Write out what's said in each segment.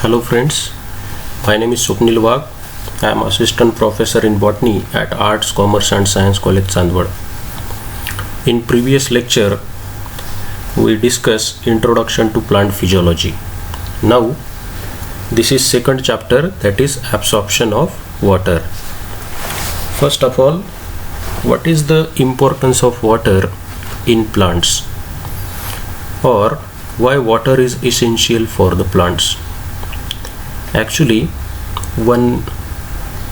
Hello friends, my name is Swapnil Wagh. I am Assistant Professor in Botany at Arts, Commerce and Science College, Chandwad. In previous lecture, we discussed Introduction to Plant Physiology. Now, this is second chapter, that is Absorption of Water. First of all, what is the importance of water in plants? Or why water is essential for the plants? Actually, one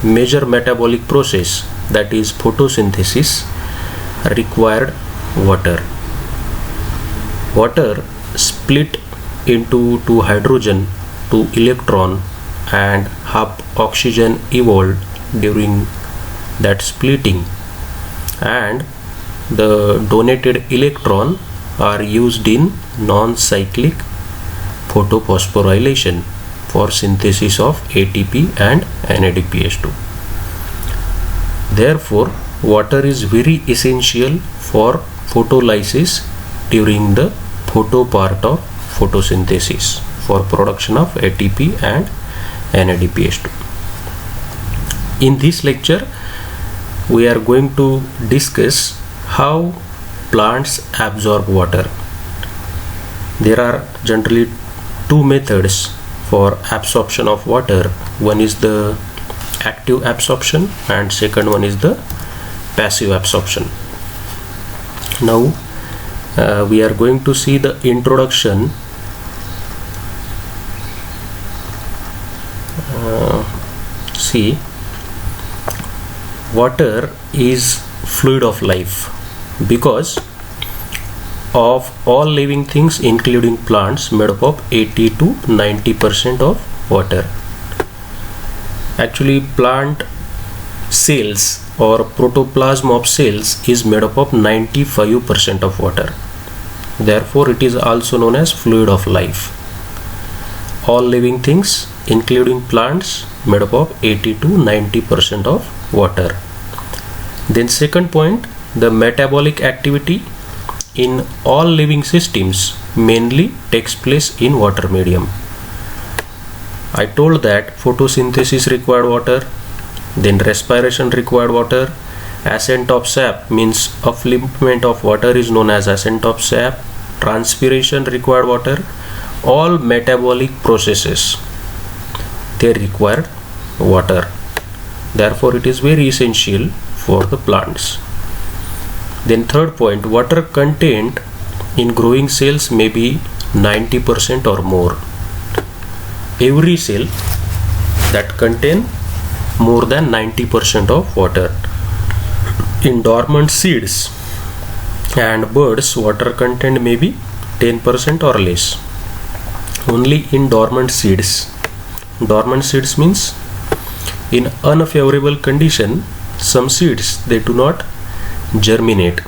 major metabolic process, that is photosynthesis, required water. Water split into two hydrogen, two electron and half oxygen evolved during that splitting, and the donated electron are used in non-cyclic photophosphorylation for synthesis of ATP and NADPH2. Therefore, water is very essential for photolysis during the photo part of photosynthesis for production of ATP and NADPH2. In this lecture, we are going to discuss how plants absorb water. There are generally two methods for absorption of water. One is the active absorption and second one is the passive absorption. Now we are going to see the introduction. See, water is fluid of life because of all living things including plants made up of 80 to 90% of water. Actually, plant cells or protoplasm of cells is made up of 95% of water. Therefore, it is also known as fluid of life. All living things including plants made up of 80 to 90% of water. Then second point, the metabolic activity in all living systems mainly takes place in water medium. I told that photosynthesis required water, then respiration required water, ascent of sap means upliftment of water is known as ascent of sap, transpiration required water. All metabolic processes, they require water. Therefore, it is very essential for the plants. Then third point, water content in growing cells may be 90% or more. Every cell that contain more than 90% of water. In dormant seeds and birds, water content may be 10% or less. Only in dormant seeds. Dormant seeds means in unfavorable condition, some seeds they do not germinate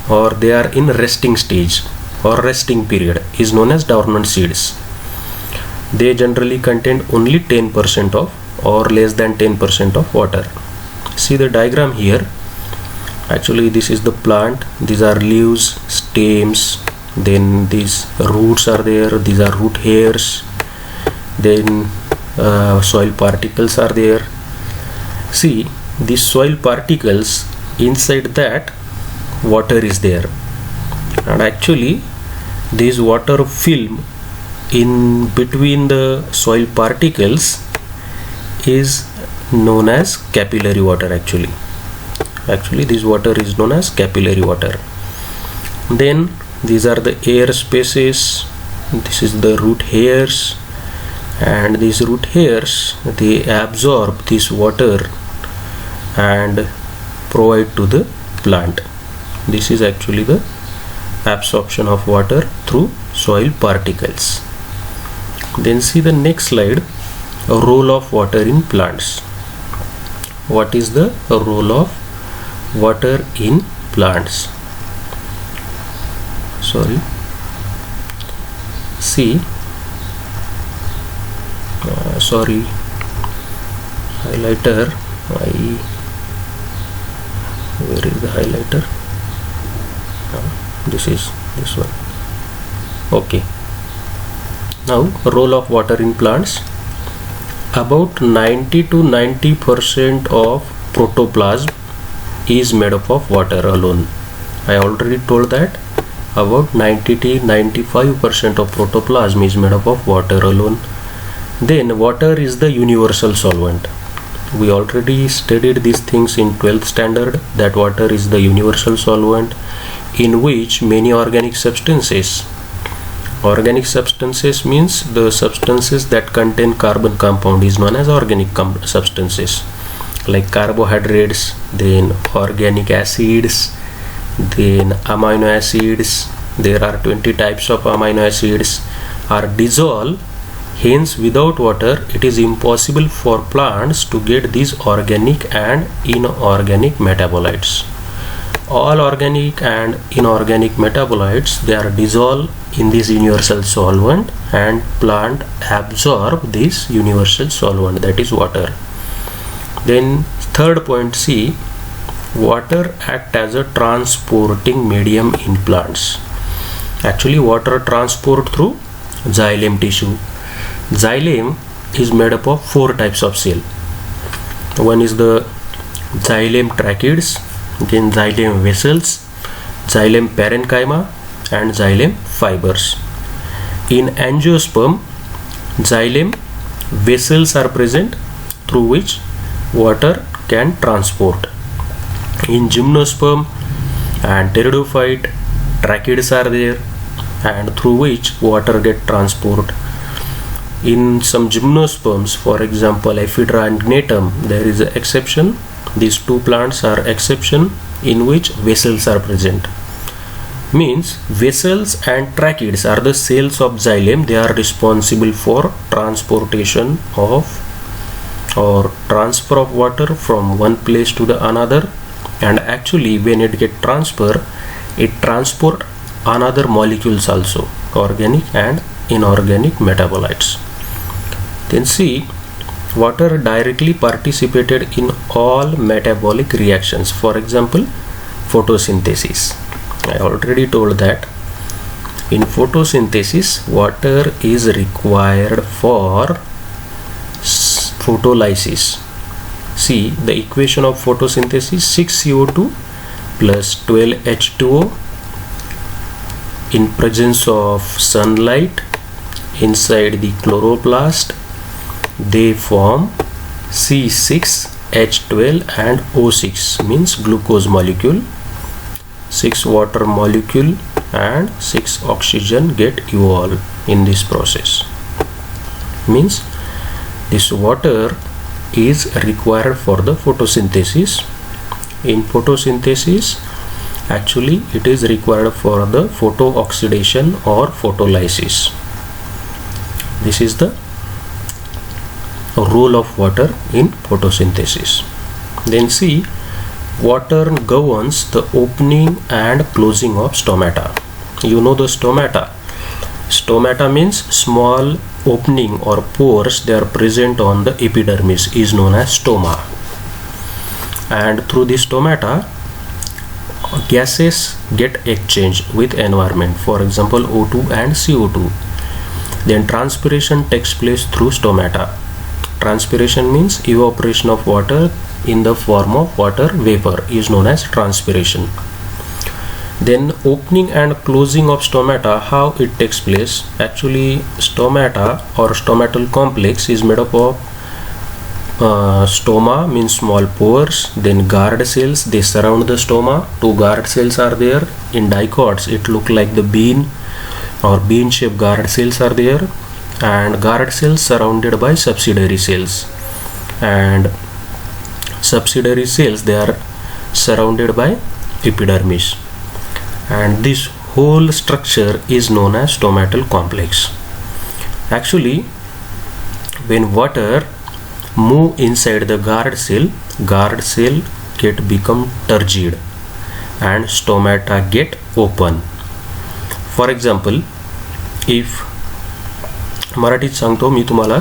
or they are in resting stage or resting period is known as dormant seeds. They generally contain only 10% of or less than 10% of water. See the diagram here. Actually, this is the plant. These are leaves, stems, then these roots are there. These are root hairs. Then soil particles are there. See, these soil particles, inside that water is there, and actually this water film in between the soil particles is known as capillary water. Actually this water is known as capillary water. Then these are the air spaces. This is the root hairs, and these root hairs they absorb this water and provide to the plant. This is actually the absorption of water through soil particles. Then see the next slide, a role of water in plants. What is the role of water in plants? Sorry, see, sorry, highlighter, where is the highlighter? This is this one. Okay, now role of water in plants. About 90 to 90% of protoplasm is made up of water alone. I already told that about 90 to 95% of protoplasm is made up of water alone. Then water is the universal solvent. We already studied these things in 12th standard, that water is the universal solvent in which many organic substances means the substances that contain carbon compound is known as organic substances, like carbohydrates, then organic acids, then amino acids. There are 20 types of amino acids are dissolved. Hence without water it is impossible for plants to get these organic and inorganic metabolites. All organic and inorganic metabolites, they are dissolved in this universal solvent, and plant absorb this universal solvent, that is water. Then third point, C, water act as a transporting medium in plants. Actually water transport through xylem tissue. Xylem is made up of 4 types of cell. One is the xylem tracheids, then xylem vessels, xylem parenchyma, and xylem fibers. In angiosperm, xylem vessels are present through which water can transport. In gymnosperm and pteridophyte, tracheids are there, and through which water get transport. In some gymnosperms, for example Ephedra and Gnatum, there is an exception. These 2 plants are exception in which vessels are present. Means vessels and tracheids are the cells of xylem. They are responsible for transportation of or transfer of water from one place to the another, and actually when it get transfer, it transport another molecules also, organic and inorganic metabolites. Then see, water directly participated in all metabolic reactions. For example, photosynthesis. I already told that in photosynthesis water is required for photolysis. See the equation of photosynthesis: 6CO2 plus 12H2O in presence of sunlight inside the chloroplast. They form C6H12 and O6, means glucose molecule. 6 water molecule and 6 oxygen get evolved in this process. Means this water is required for the photosynthesis. In photosynthesis, actually it is required for the photooxidation or photolysis. This is the role of water in photosynthesis. Then see, water governs the opening and closing of stomata. You know the stomata. Stomata means small opening or pores. They are present on the epidermis, is known as stoma. And through the stomata, gases get exchanged with environment. For example, O2 and CO2. Then transpiration takes place through stomata. Transpiration means evaporation of water in the form of water vapor, is known as transpiration. Then opening and closing of stomata, how it takes place? Actually stomata or stomatal complex is made up of stoma means small pores, then guard cells, they surround the stoma. 2 guard cells are there. In dicots it look like the bean or bean shaped guard cells are there, and guard cells surrounded by subsidiary cells, and subsidiary cells, they are surrounded by epidermis, and this whole structure is known as stomatal complex. Actually when water move inside the guard cell get become turgid and stomata get open. For example, if मराठीत सांगतो मी तुम्हाला,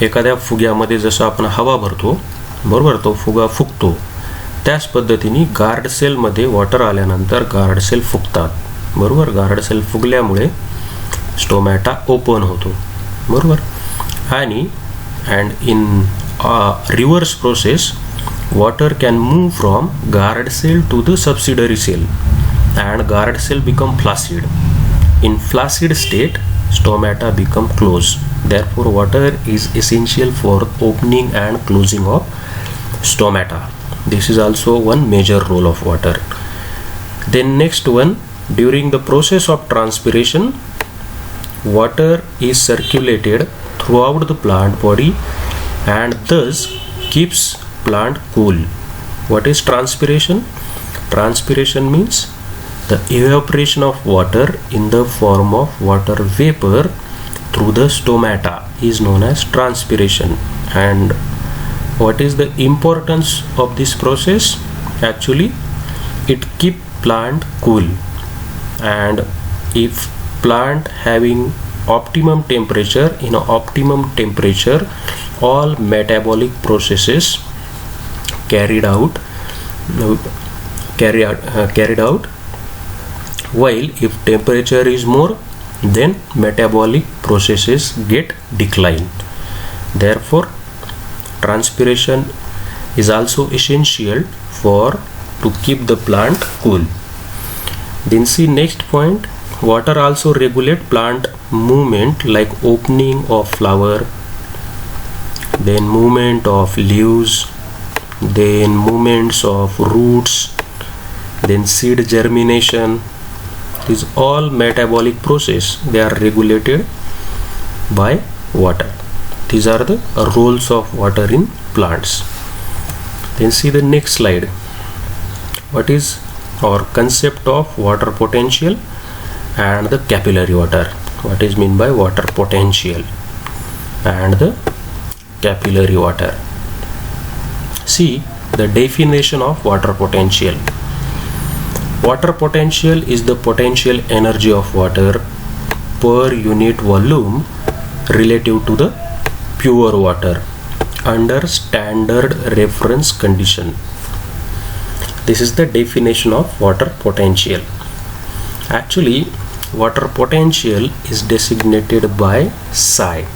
एखाद्या फुग्यामध्ये जसं आपण हवा भरतो बरोबर, तो फुगा फुगतो, त्याच पद्धतीने गार्ड सेल मध्ये वॉटर आल्यानंतर गार्ड सेल फुगतात बरोबर. गार्ड सेल फुगल्यामुळे स्टोमॅटा ओपन होतो बरोबर. आणि and in a reverse process, water can move from guard cell to the subsidiary cell and guard cell become flaccid. In flaccid state, stomata become closed. Therefore, water is essential for opening and closing of stomata. This is also one major role of water. Then next one, during the process of transpiration, water is circulated throughout the plant body and thus keeps plant cool. What is transpiration? Transpiration means the evaporation of water in the form of water vapor through the stomata is known as transpiration. And what is the importance of this process? Actually, it keeps plant cool, and if plant having optimum temperature, in a optimum temperature all metabolic processes carried out, while if temperature is more, then metabolic processes get declined. Therefore, transpiration is also essential for to keep the plant cool. Then see next point, water also regulate plant movement like opening of flower, then movement of leaves, then movements of roots, then seed germination. These all metabolic process, they are regulated by water. These are the roles of water in plants. Then see the next slide. What is our concept of water potential and the capillary water? What is meant by water potential and the capillary water? See the definition of water potential. Water potential is the potential energy of water per unit volume relative to the pure water under standard reference condition. This is the definition of water potential. Actually, water potential is designated by psi.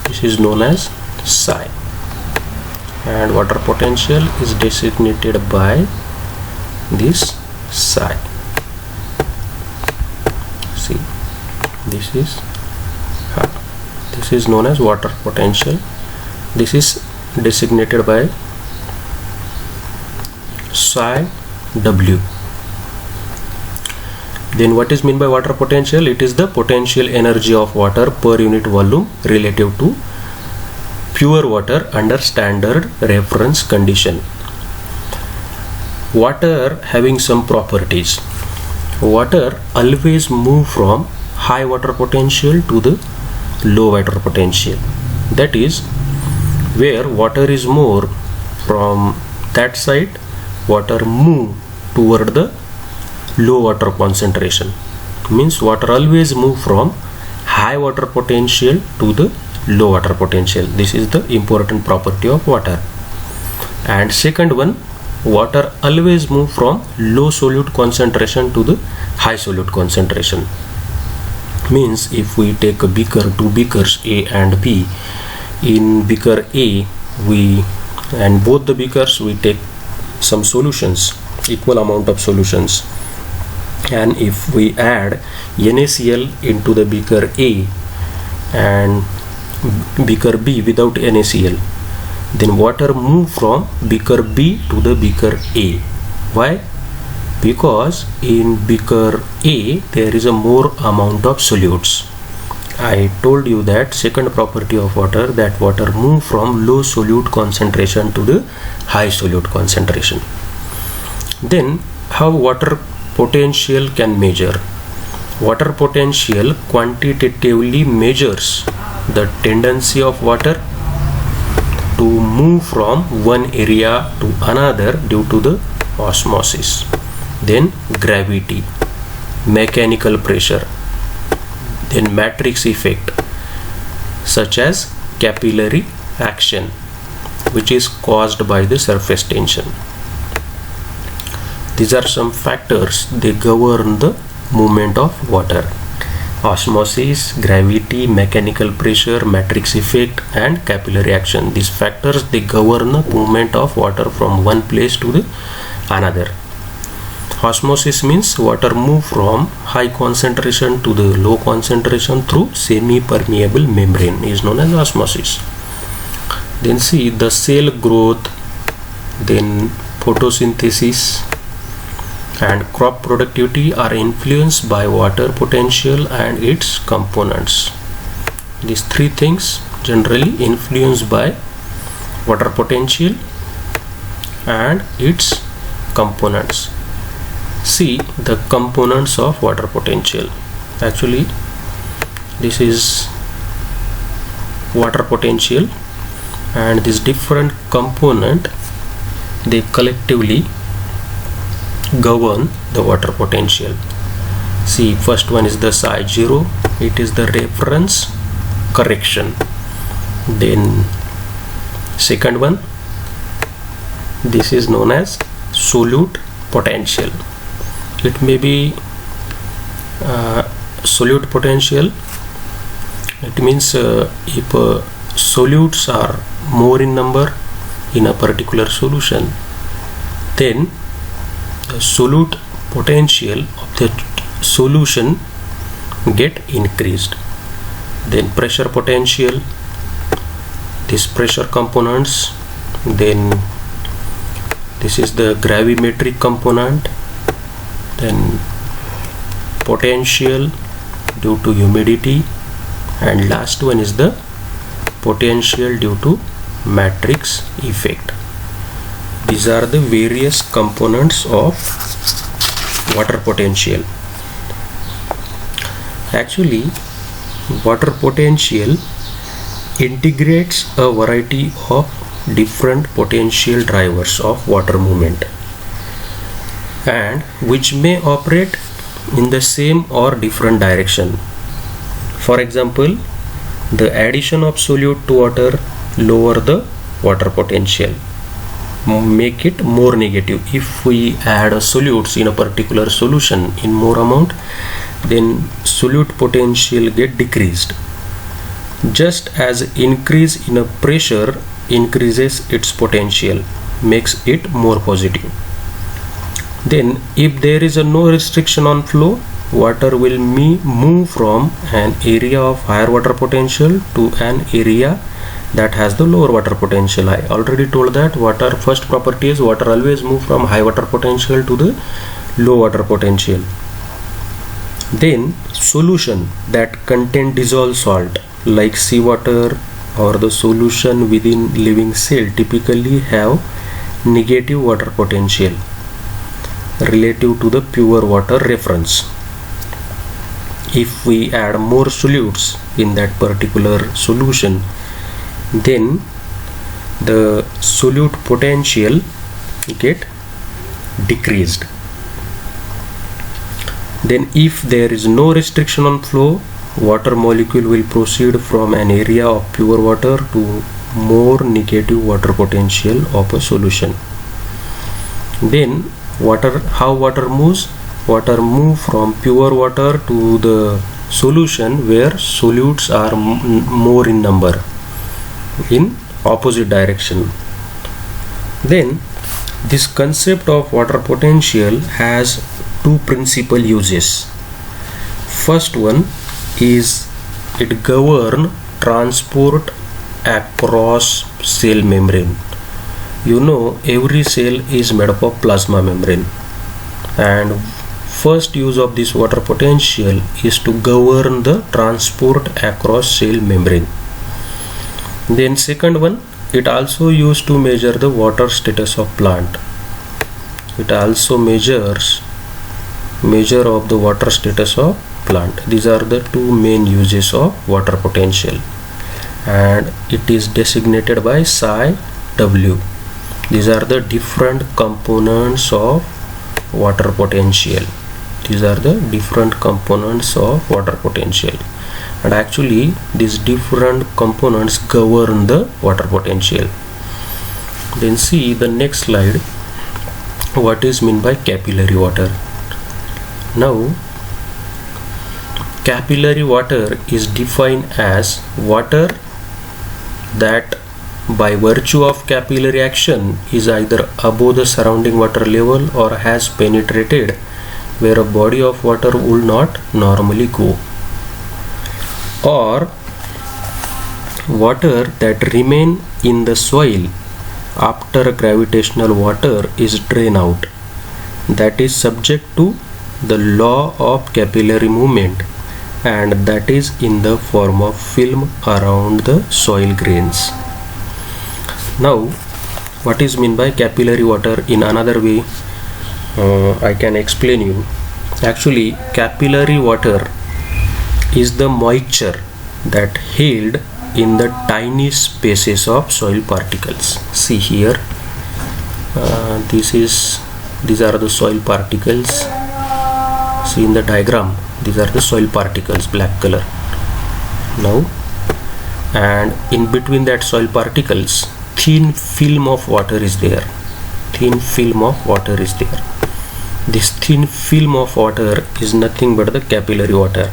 This is known as psi, and water potential is designated by this psi. See, this is known as water potential. This is designated by psi W. Then what is meant by water potential? It is the potential energy of water per unit volume relative to pure water under standard reference condition. Water having some properties. Water always move from high water potential to the low water potential. That is, where water is more, from that side water move toward the low water concentration. Means water always move from high water potential to the low water potential. This is the important property of water. And second one, water always move from low solute concentration to the high solute concentration. Means if we take a beaker, two beakers A and B, in beaker A and both the beakers we take some solutions, equal amount of solutions, and if we add NaCl into the beaker A and beaker B without NaCl, then water move from beaker B to the beaker A. Why? Because in beaker A there is a more amount of solutes. I told you that second property of water, that water move from low solute concentration to the high solute concentration. Then how water potential can measure? Water potential quantitatively measures the tendency of water to move from one area to another due to the osmosis. Then gravity, mechanical pressure, then matrix effect such as capillary action, which is caused by the surface tension. These are some factors, they govern the movement of water. osmosis, gravity, mechanical pressure, matrix effect, and capillary action. These factors, they govern the movement of water from one place to the another. Osmosis means water move from high concentration to the low concentration through semi-permeable membrane, is known as osmosis. Then see the cell growth, then photosynthesis and crop productivity are influenced by water potential and its components. These three things generally influenced by water potential and its components. See the components of water potential. Actually, this is water potential, and this different component, they collectively govern the water potential. See, first one is the psi 0, it is the reference correction. Then second one, this is known as solute potential. It may be solute potential. It means if solutes are more in number in a particular solution, then the solute potential of the solution get increased. Then pressure potential, this pressure components, then this is the gravimetric component, then potential due to humidity, and last one is the potential due to matrix effect. These are the various components of water potential. Actually, water potential integrates a variety of different potential drivers of water movement, and which may operate in the same or different direction. For example, the addition of solute to water lower the water potential, make it more negative. If we add solutes in a particular solution in more amount, then solute potential get decreased. Just as increase in a pressure increases its potential, makes it more positive. Then if there is no restriction on flow, water will move from an area of higher water potential to an area that has the lower water potential. I already told that water first property is water always move from high water potential to the low water potential. Then solution that contain dissolved salt like seawater or the solution within living cell typically have negative water potential relative to the pure water reference. If we add more solutes in that particular solution, then the solute potential get decreased. Then if there is no restriction on flow, water molecule will proceed from an area of pure water to more negative water potential of a solution. Then how water moves? Water move from pure water to the solution where solutes are more in number, in opposite direction. Then this concept of water potential has two principal uses. First one is it govern transport across cell membrane. You know, every cell is made up of plasma membrane, and first use of this water potential is to govern the transport across cell membrane. Then second one, it also used to measure the water status of plant. It also measure of the water status of plant. These are the two main uses of water potential, and it is designated by psi W. These are the different components of water potential. These are the different components of water potential, and actually these different components govern the water potential. Then see the next slide, what is meant by capillary water. Now capillary water is defined as water that by virtue of capillary action is either above the surrounding water level or has penetrated where a body of water would not normally go, or water that remain in the soil after gravitational water is drained out, that is subject to the law of capillary movement, and that is in the form of film around the soil grains. Now, what is meant by capillary water? In another way, I can explain you. Actually, capillary water is the moisture that held in the tiny spaces of soil particles. See here, these are the soil particles. See in the diagram, these are the soil particles, black color. Now, and in between that soil particles, thin film of water is there. Thin film of water is there. This thin film of water is nothing but the capillary water.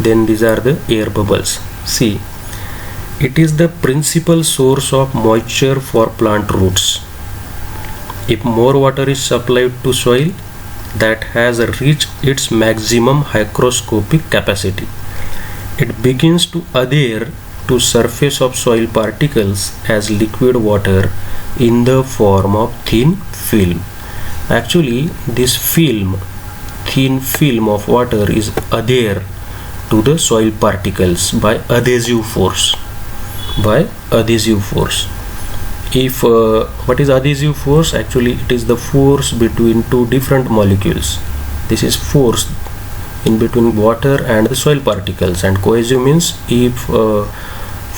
Then these are the air bubbles. See, it is the principal source of moisture for plant roots. If more water is supplied to soil that has reached its maximum hygroscopic capacity, it begins to adhere to surface of soil particles as liquid water in the form of thin film. Actually, this film, thin film of water is adhere to the soil particles by adhesive force. If what is adhesive force? Actually, it is the force between two different molecules. This is force in between water and the soil particles, and cohesive means if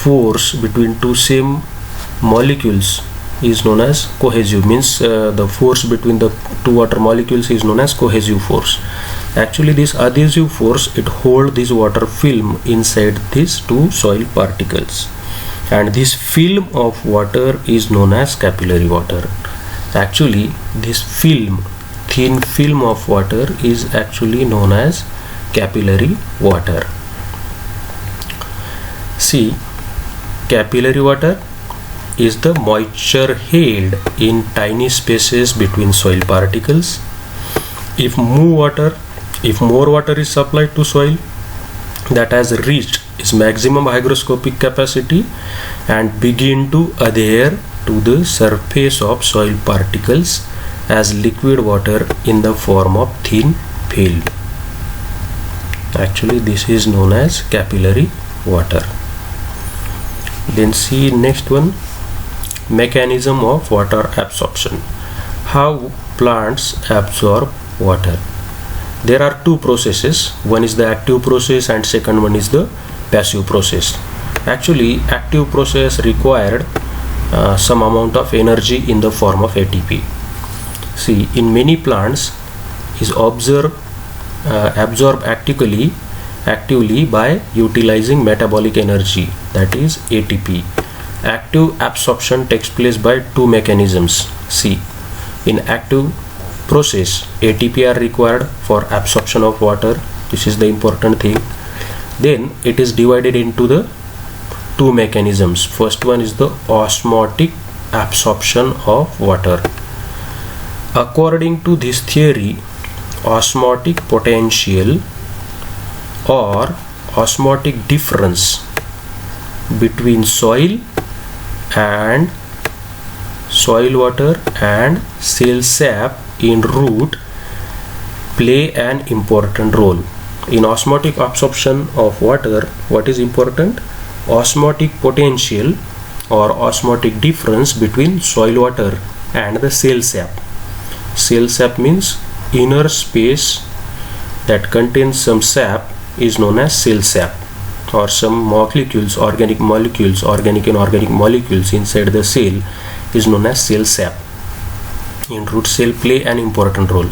force between two same molecules is known as cohesive, means the force between the two water molecules is known as cohesive force. Actually, this adhesive force, it holds this water film inside these two soil particles, and this film of water is known as capillary water. Actually, this film, thin film of water is actually known as capillary water. See, capillary water is the moisture held in tiny spaces between soil particles. If more water is supplied to soil that has reached its maximum hygroscopic capacity and begin to adhere to the surface of soil particles as liquid water in the form of thin film. Actually, this is known as capillary water. Then see next one, mechanism of water absorption. How plants absorb water? There are two processes. One is the active process and second one is the passive process. Actually, active process required some amount of energy in the form of ATP. See, in many plants is absorbed actively by utilizing metabolic energy, that is ATP. Active absorption takes place by two mechanisms. See, in active process, ATP are required for absorption of water. This is the important thing. Then it is divided into the two mechanisms. First one is the osmotic absorption of water. According to this theory, osmotic potential or osmotic difference between soil water and cell sap in root play an important role. In osmotic absorption of water, what is important? Osmotic potential or osmotic difference between soil water and the cell sap. Cell sap means inner space that contains some sap is known as cell sap, or some molecules, organic and inorganic molecules inside the cell is known as cell sap. In root cell play an important role.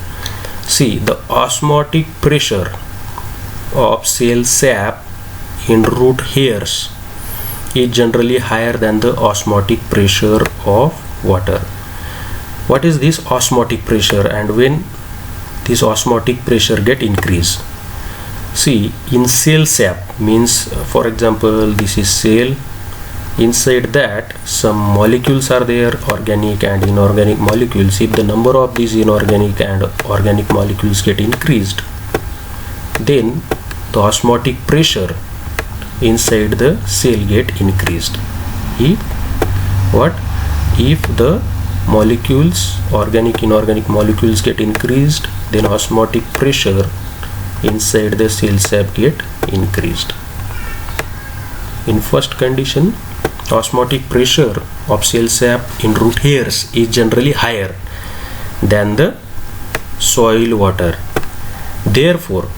See, the osmotic pressure of cell sap in root hairs is generally higher than the osmotic pressure of water. What is this osmotic pressure and when this osmotic pressure get increased? See, in cell sap means, for example, this is cell. Inside that some molecules are there, organic and inorganic molecules. If the number of these inorganic and organic molecules get increased, then the osmotic pressure inside the cell get increased. If the molecules, organic inorganic molecules get increased, then osmotic pressure inside the cell sap get increased. In first condition, osmotic pressure of cell sap in root hairs is generally higher than the soil water. Therefore,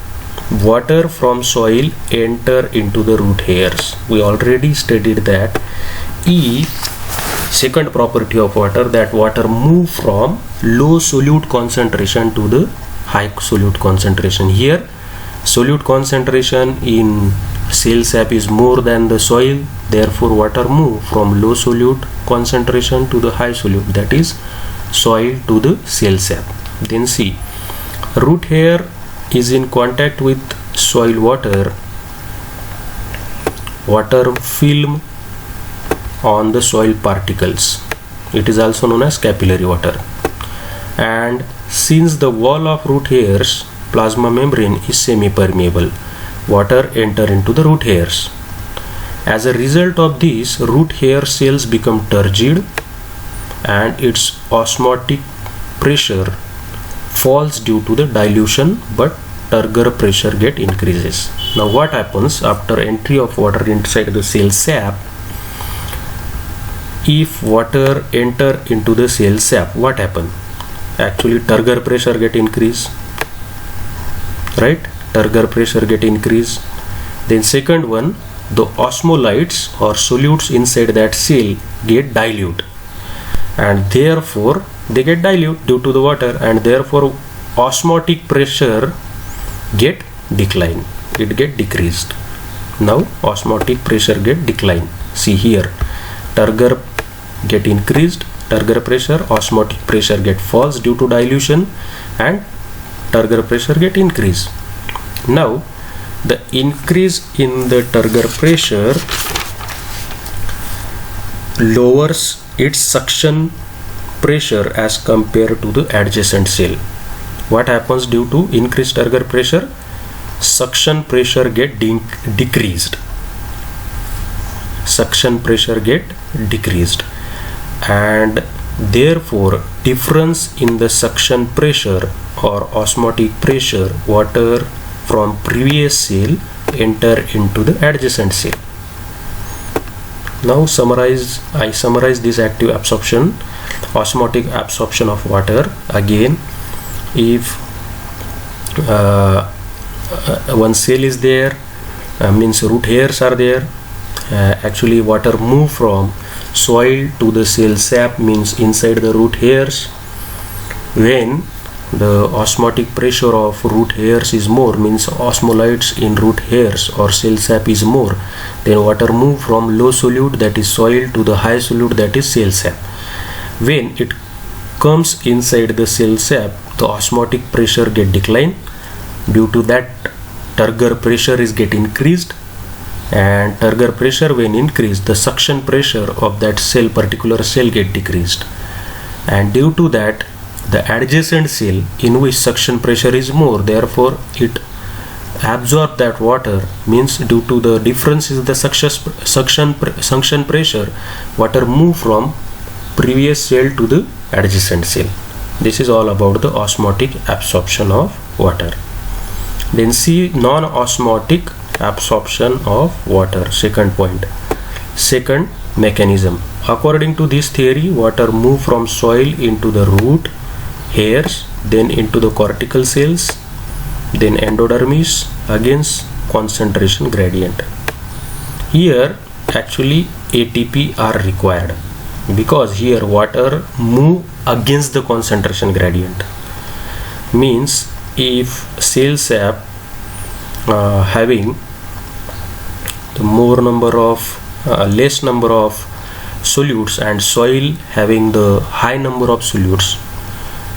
water from soil enter into the root hairs. We already studied that second property of water, that water move from low solute concentration to the high solute concentration. Here solute concentration in cell sap is more than the soil, therefore water move from low solute concentration to the high solute, that is soil to the cell sap. Then see, root hair is in contact with soil water film on the soil particles. It is also known as capillary water. And since the wall of root hairs plasma membrane is semi-permeable, water enter into the root hairs. As a result of this, root hair cells become turgid and its osmotic pressure falls due to the dilution, but turgor pressure get increases. Now what happens after entry of water inside the cell sap? If water enter into the cell sap, what happen? Actually turgor pressure get increase, right? Turgor pressure get increase. Then second one, the osmolytes or solutes inside that cell get dilute, and therefore they get dilute due to the water, and therefore osmotic pressure get decline, it get decreased. Now osmotic pressure get decline. See here, turgor get increased, turgor pressure, osmotic pressure get falls due to dilution, and turgor pressure get increased. Now the increase in the turgor pressure lowers its suction pressure as compared to the adjacent cell. What happens due to increased turgor pressure? Suction pressure get decreased. Suction pressure get decreased, and therefore difference in the suction pressure or osmotic pressure, water from previous cell enter into the adjacent cell. Now I summarize this active absorption, osmotic absorption of water. Again, if one cell is there, means root hairs are there, actually water move from soil to the cell sap, means inside the root hairs. When the osmotic pressure of root hairs is more, means osmolytes in root hairs or cell sap is more, then water move from low solute, that is soil, to the high solute, that is cell sap. When it comes inside the cell sap, the osmotic pressure get decline. Due to that, turgor pressure is get increased, and turgor pressure when increased, the suction pressure of that cell, particular cell, get decreased, and due to that the adjacent cell in which suction pressure is more, therefore it absorb that water, means due to the difference in the suction pressure, water move from previous cell to the adjacent cell. This is all about the osmotic absorption of water. Then see non-osmotic absorption of water, second point. Second mechanism, according to this theory, water move from soil into the root hairs, then into the cortical cells, then endodermis, against concentration gradient. Here actually ATP are required, because here water move against the concentration gradient. Means if cell sap having the more number of less number of solutes and soil having the high number of solutes,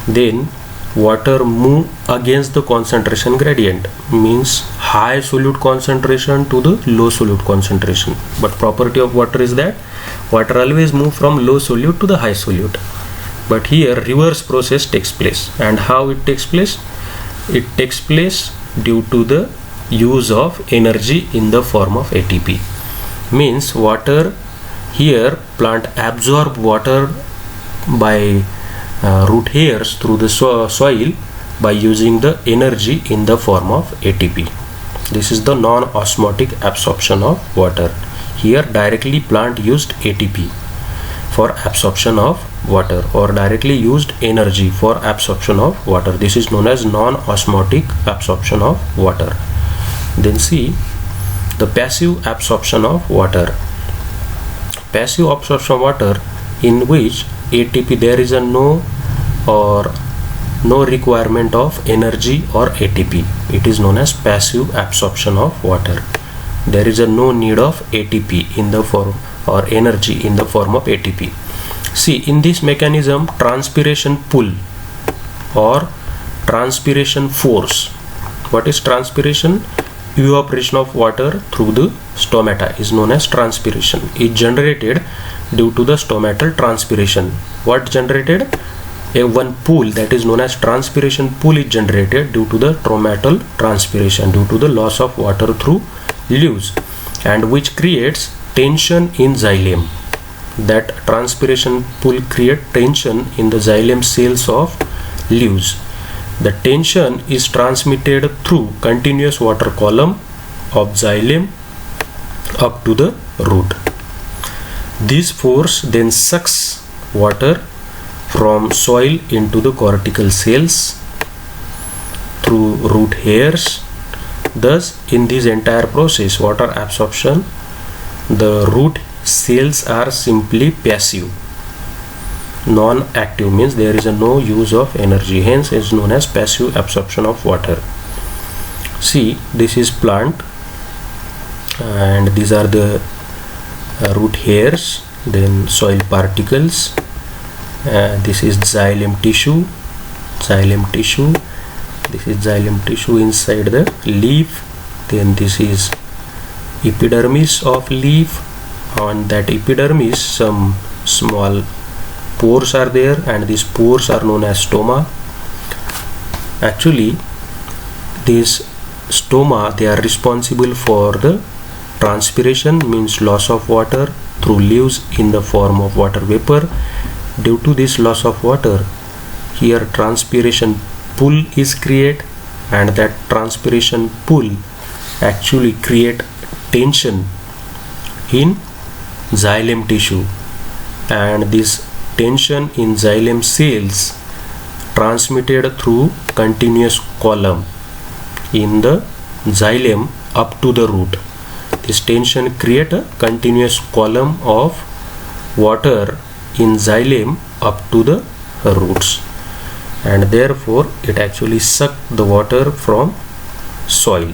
then water move against the concentration gradient, means high solute concentration to the low solute concentration. But property of water is that water always move from low solute to the high solute. But here reverse process takes place. And how it takes place? It takes place due to the use of energy in the form of ATP. Means water, here plant absorb water by root hairs through the soil by using the energy in the form of ATP. This is the non-osmotic absorption of water. Here directly plant used ATP for absorption of water, or directly used energy for absorption of water. This is known as non-osmotic absorption of water. Then see the passive absorption of water. Passive absorption of water, in which ATP, there is a no requirement of energy or ATP. It is known as passive absorption of water. There is a no need of ATP in the form, or energy in the form of ATP. See, in this mechanism, transpiration pull or transpiration force. What is transpiration? Evaporation of water through the stomata is known as transpiration. Is generated due to the stomatal transpiration. What generated? One pool, that is known as transpiration pool, is generated due to the stomatal transpiration, due to the loss of water through leaves, and which creates tension in xylem. That transpiration pool creates tension in the xylem cells of leaves. The tension is transmitted through continuous water column of xylem up to the root. This force then sucks water from soil into the cortical cells through root hairs. Thus, in this entire process, water absorption, the root cells are simply passive. Non-active means there is a no use of energy, hence is known as passive absorption of water. See, this is plant, and these are the root hairs, then soil particles. This is xylem tissue. This is xylem tissue inside the leaf. Then this is epidermis of leaf. On that epidermis, some small pores are there, and these pores are known as stoma. Actually, these stoma, they are responsible for the transpiration, means loss of water through leaves in the form of water vapor. Due to this loss of water, here transpiration pool is created, and that transpiration pool actually create tension in xylem tissue, and this tension in xylem cells transmitted through continuous column in the xylem up to the root. This tension create a continuous column of water in xylem up to the roots, and therefore it actually suck the water from soil.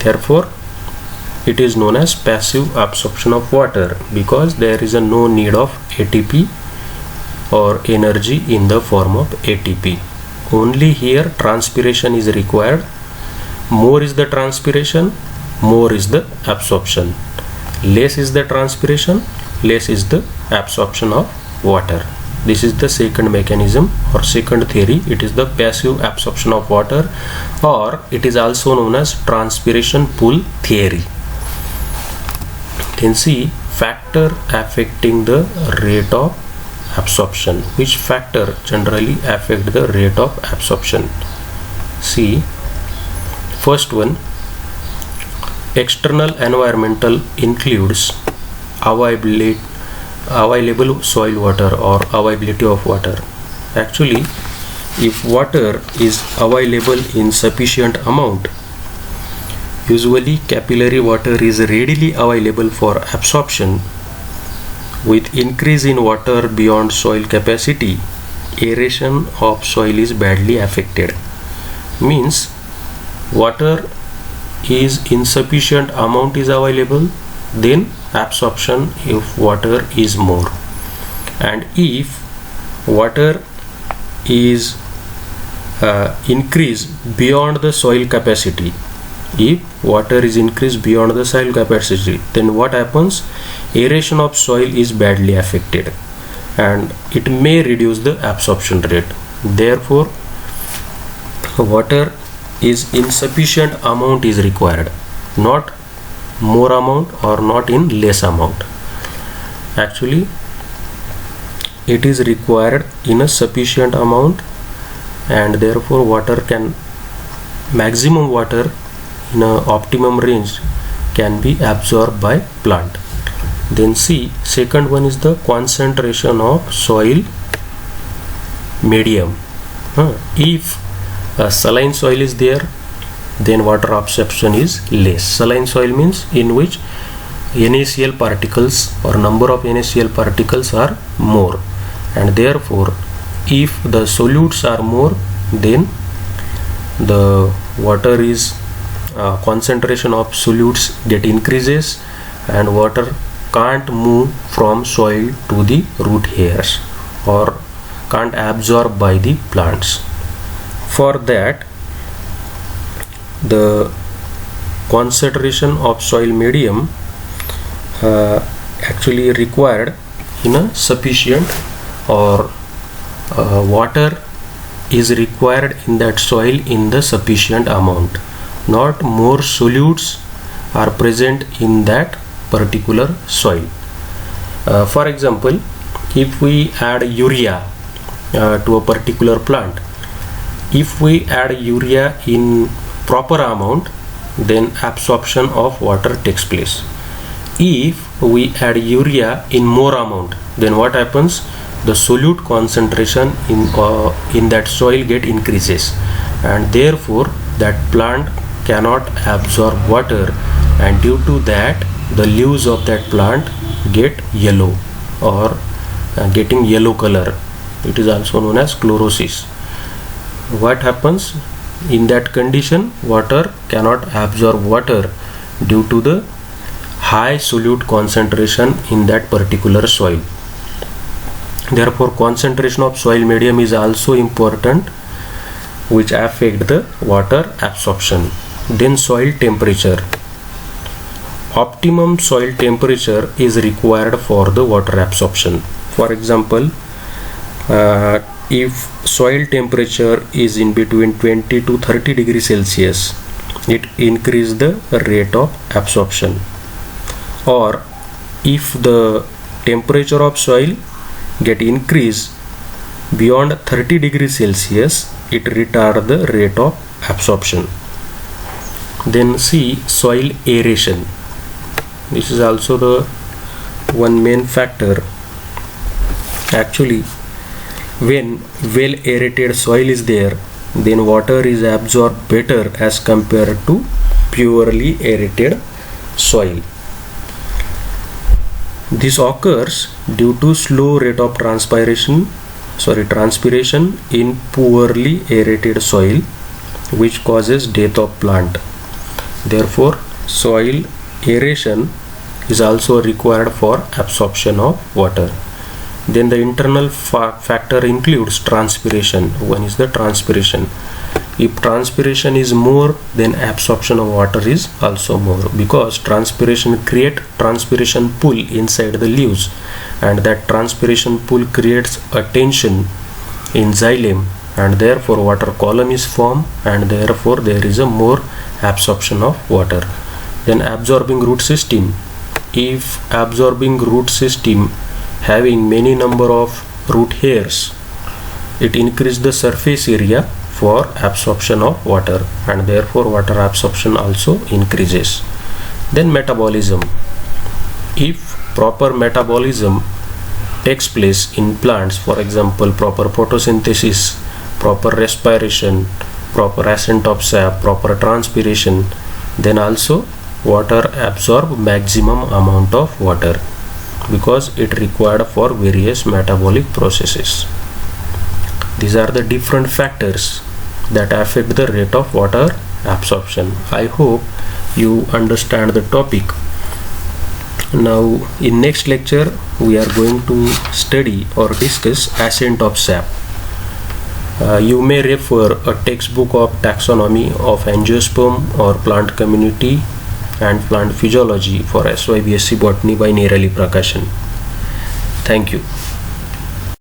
Therefore it is known as passive absorption of water, because there is a no need of ATP or energy in the form of ATP. Only here transpiration is required. More is the transpiration, more is the absorption. Less is the transpiration, less is the absorption of water. This is the second mechanism or second theory. It is the passive absorption of water, or it is also known as transpiration pool theory. Then see factor affecting the rate of absorption. Which factor generally affect the rate of absorption? See, first one, external environmental includes available soil water or availability of water. Actually, if water is available in sufficient amount, usually capillary water is readily available for absorption. With increase in water beyond soil capacity, aeration of soil is badly affected. Means water is insufficient amount is available, then absorption if water is more. And if water is increase beyond the soil capacity, if water is increased beyond the soil capacity, then what happens? Aeration of soil is badly affected and it may reduce the absorption rate. Therefore, water is insufficient amount is required, not more amount or not in less amount. Actually, it is required in a sufficient amount, and therefore maximum water in a optimum range can be absorbed by plant. Then see, second one is the concentration of soil medium. If a saline soil is there, then water absorption is less. Saline soil means in which NaCl particles or number of NaCl particles are more, and therefore if the solutes are more, then the water is concentration of solutes get increases and water can't move from soil to the root hairs or can't absorb by the plants. For that, the concentration of soil medium actually required in a sufficient, or water is required in that soil in the sufficient amount, not more solutes are present in that particular soil. For example, if we add urea to a particular plant, if we add urea in proper amount, then absorption of water takes place. If we add urea in more amount, then what happens? The solute concentration in that soil get increases, and therefore that plant cannot absorb water, and due to that the leaves of that plant get yellow or getting yellow color. It is also known as chlorosis. What happens in that condition? Water cannot absorb water due to the high solute concentration in that particular soil. Therefore, concentration of soil medium is also important, which affect the water absorption. Then soil temperature. Optimum soil temperature is required for the water absorption. For example, if soil temperature is in between 20 to 30 degrees Celsius, it increases the rate of absorption. Or if the temperature of soil get increased beyond 30 degrees Celsius, it retards the rate of absorption. Then see soil aeration. This is also the one main factor. Actually, when well aerated soil is there, then water is absorbed better as compared to purely aerated soil. This occurs due to slow rate of transpiration in poorly aerated soil, which causes death of plant. Therefore, soil aeration is also required for absorption of water. Then the internal factor includes transpiration. One is the transpiration. If transpiration is more, then absorption of water is also more, because transpiration creates transpiration pool inside the leaves, and that transpiration pool creates a tension in xylem, and therefore water column is formed, and therefore there is a more absorption of water. Then absorbing root system. If absorbing root system having many number of root hairs, it increases the surface area for absorption of water, and therefore water absorption also increases. Then metabolism. If proper metabolism takes place in plants, for example proper photosynthesis, proper respiration, proper ascent of sap, proper transpiration, then also water absorb maximum amount of water, because it required for various metabolic processes. These are the different factors that affect the rate of water absorption. I hope you understand the topic. Now in next lecture we are going to study or discuss ascent of sap. You may refer a textbook of taxonomy of angiosperm or plant community and plant physiology for SY BSc Botany by Nirali Prakashan. Thank you.